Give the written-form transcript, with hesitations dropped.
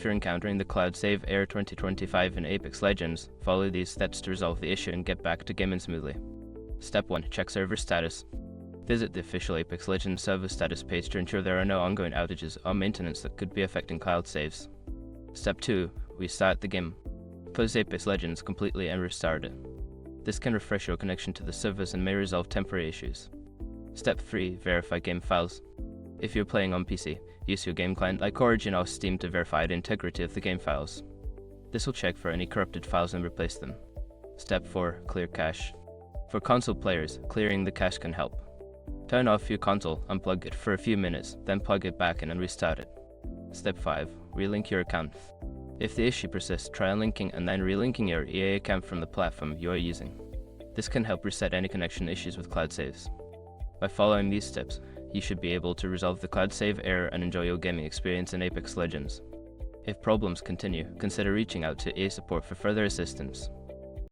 After encountering the Cloud Save Error 2025 in Apex Legends, follow these steps to resolve the issue and get back to gaming smoothly. Step 1. Check server status. Visit the official Apex Legends server status page to ensure there are no ongoing outages or maintenance that could be affecting cloud saves. Step 2. Restart the game. Close Apex Legends completely and restart it. This can refresh your connection to the servers and may resolve temporary issues. Step 3. Verify game files. If you're playing on PC, use your game client like Origin or Steam to verify the integrity of the game files. This will check for any corrupted files and replace them. Step 4. Clear cache. For console players, clearing the cache can help. Turn off your console, unplug it for a few minutes, then plug it back in and restart it. Step 5. Relink your account. If the issue persists, try unlinking and then relinking your EA account from the platform you are using. This can help reset any connection issues with cloud saves. By following these steps, you should be able to resolve the cloud save error and enjoy your gaming experience in Apex Legends. If problems continue, consider reaching out to EA support for further assistance.